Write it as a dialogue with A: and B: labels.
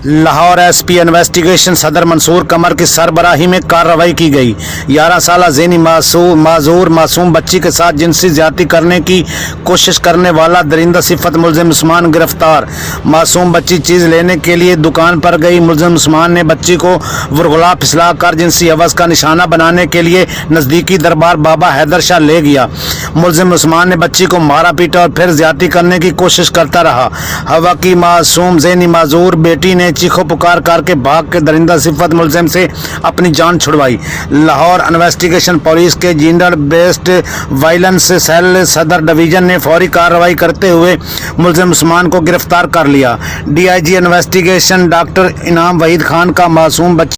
A: Lahore SP investigation सदर मंसूर कमर की सरबराही में कार्रवाई की गई। 11 साल ज़ेनी मासूम बच्ची के साथ जिनसी ज्यादती करने की कोशिश करने वाला दरिंदा सिफत मुलजिम उस्मान गिरफ्तार। मासूम बच्ची चीज लेने के लिए दुकान पर गई। मुलजिम उस्मान ने बच्ची को वरगला फिसला कर जिनसी हवस का निशाना बनाने के लिए नजदीकी दरबार बाबा हैदर शाह ले गया। मुलजिम उस्मान ने बच्ची को मारा पीटा और फिर ज्यादती करने की कोशिश करता रहा। हवा की मासूम ज़ेनी माजूर बेटी ने चीखो पुकार करके भाग के दरिंदा सिफत मुलजिम से अपनी जान छुड़वाई। लाहौर इन्वेस्टिगेशन पुलिस के जेंडर बेस्ड वायलेंस सेल सदर डिवीजन ने फौरी कार्रवाई करते हुए मुलजिम उस्मान को गिरफ्तार कर लिया। DIG इन्वेस्टिगेशन डॉक्टर इनाम वहीद खान का मासूम बच्ची